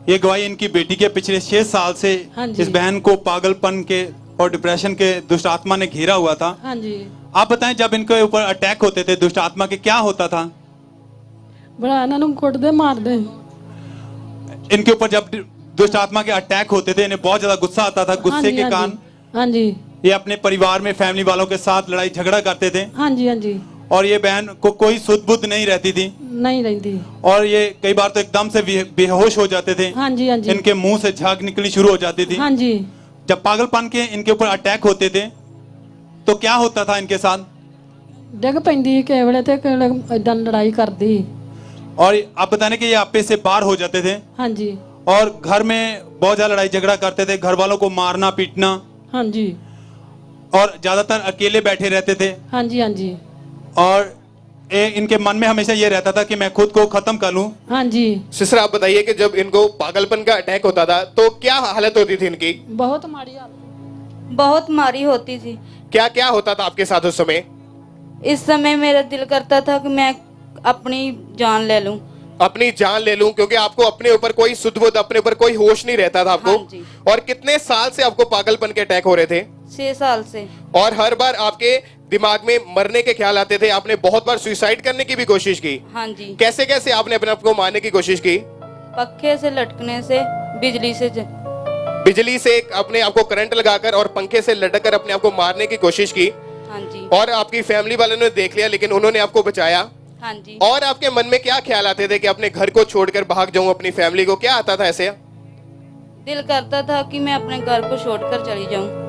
ये गवाही इनकी बेटी के पिछले 6 साल से हाँ जी। इस बहन को पागलपन के और डिप्रेशन के दुष्ट आत्मा ने घेरा हुआ था। हाँ जी। आप बताएं, जब इनके ऊपर अटैक होते थे दुष्ट आत्मा के, क्या होता था? बड़ा इन्हों कुट दे मार दे। इनके ऊपर जब दुष्ट आत्मा के अटैक होते थे इन्हें बहुत ज्यादा गुस्सा आता था। गुस्से के कारण हाँ जी ये अपने परिवार में, फैमिली वालों के साथ लड़ाई झगड़ा करते थे। हाँ जी हाँ जी। और ये बहन को कोई सुध बुद्ध नहीं रहती थी, नहीं रहती। और ये कई बार तो एकदम से बेहोश हो जाते थे। हाँ जी हाँ जी। इनके मुंह से झाग निकलनी शुरू हो जाती थी। हाँ जी। जब पागलपन के इनके ऊपर अटैक होते थे तो क्या होता था इनके साथ? डिग पैंदी के वेले ते इदां लड़ाई करदी। और आप बताने कि ये आपे से बाहर हो जाते थे। हाँ जी। और घर में बहुत ज्यादा लड़ाई झगड़ा करते थे, घर वालों को मारना पीटना। हाँ जी। और ज्यादातर अकेले बैठे रहते थे। हाँ जी हाँ जी। और इनके मन में हमेशा ये रहता था कि मैं खुद को खत्म कर लूं। हाँ जी। सिस्टर आप बताइए कि जब इनको पागलपन का अटैक होता था तो क्या हालत होती थी इनकी? बहुत माड़ी हालत, बहुत मारी होती थी। क्या क्या होता था आपके साथ उस समय? इस समय मेरा दिल करता था कि मैं अपनी जान ले लूं। अपनी जान ले लूं, क्योंकि आपको अपने ऊपर कोई सुध-बुध, अपने ऊपर कोई होश नहीं रहता था आपको। हाँ जी। और कितने साल से आपको पागलपन के अटैक हो रहे थे? 6 साल से। और हर बार आपके दिमाग में मरने के ख्याल आते थे? आपने बहुत बार सुसाइड करने की भी कोशिश की? हाँ जी। कैसे कैसे आपने अपने आप को मारने की कोशिश की? पक्के से लटकने से, बिजली से बिजली से अपने आप को करंट लगाकर और पंखे से लटक कर अपने आप को मारने की कोशिश की। हाँ जी। और आपकी फैमिली वालों ने देख लिया, लेकिन उन्होंने आपको बचाया। हाँ जी। और आपके मन में क्या ख्याल आते थे कि अपने घर को छोड़कर भाग जाऊं, अपनी फैमिली को? क्या आता था ऐसे? दिल करता था कि मैं अपने घर को छोड़कर चली जाऊं।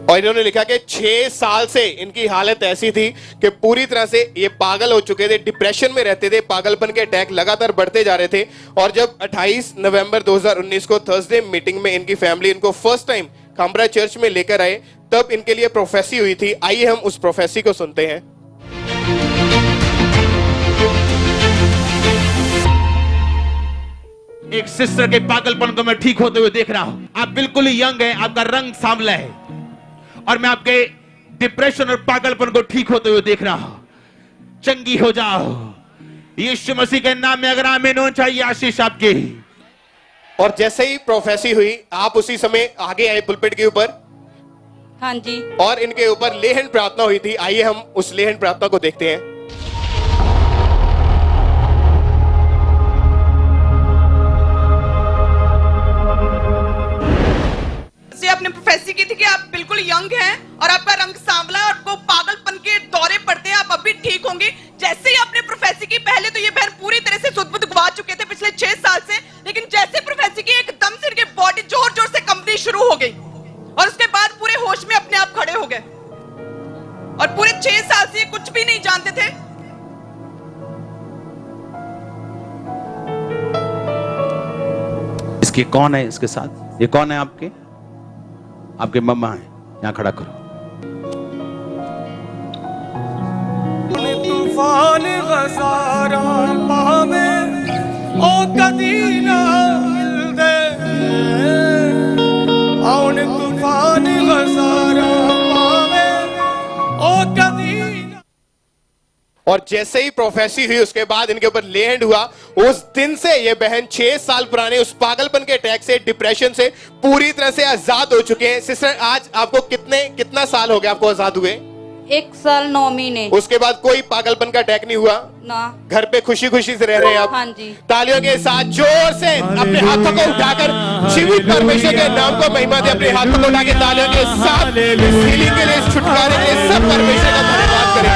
और इन्होंने लिखा कि 6 साल से इनकी हालत ऐसी थी कि पूरी तरह से ये पागल हो चुके थे, डिप्रेशन में रहते थे, पागलपन के अटैक लगातार बढ़ते जा रहे थे। और जब 28 नवंबर 2019 को थर्सडे मीटिंग में इनकी फैमिली इनको फर्स्ट टाइम काम्ब्रा चर्च में लेकर आए, तब इनके लिए प्रोफेसी हुई थी। आइए हम उस प्रोफेसी को सुनते हैं। एक सिस्टर के पागलपन को मैं ठीक होते हुए देख रहा हूं। आप बिल्कुल ही यंग हैं, आपका रंग सांवला है, और मैं आपके डिप्रेशन और पागलपन को ठीक होते हुए देख रहा हूं। चंगी हो जाओ यीशु मसीह के नाम में। अगर आमीन होना चाहिए आशीष आपकी। और जैसे ही प्रोफेसी हुई, आप उसी समय आगे आए पुलपिट के ऊपर। हाँ जी। और इनके ऊपर लेहन प्रार्थना हुई थी। आइए हम उस लेहन प्रार्थना को देखते हैं। आपने प्रोफेसी की थी कि आप बिल्कुल यंग हैं और आपका रंग सांवला है, आपको पागलपन के दौरे पड़ते हैं, आप अभी ठीक होंगे। जैसे ही आपने प्रोफेसी की, पहले तो ये बहन पूरी तरह से सुध-बुध गवा चुके थे पिछले 6 साल से, लेकिन जैसे प्रोफेसी की एकदम से इनकी बॉडी जोर जोर से कंपनी शुरू हो गई और उसके बाद पूरे होश में अपने आप खड़े हो गए। और पूरे 6 साल से ये कुछ भी नहीं जानते थे। इसके कौन है? इसके साथ ये कौन है? आपके मम्मा है। यहां खड़ा करो। तूफान गजारा पावे ओ कदी ना मिलदे, आउन तूफान गजारा पावे ओ कदी। और जैसे ही प्रोफेसी हुई, उसके बाद इनके ऊपर लेहंड हुआ। उस दिन से ये बहन 6 साल पुराने उस पागलपन के अटैक से, डिप्रेशन से पूरी तरह से आजाद हो चुके हैं। सिस्टर, आज आपको कितना साल हो गया आपको आजाद हुए? 1 साल 9 महीने। उसके बाद कोई पागलपन का अटैक नहीं हुआ ना। घर पे खुशी खुशी से रह रहे हैं आप? हाँ जी। तालियों के साथ जोर से अपने हाथों को उठाकर जीवित परमेश्वर के नाम को महिमा दे। अपने हाथों को उठाकर तालियों के साथ हीलिंग के लिए, छुटकारे के लिए सब परमेश्वर का धन्यवाद करें।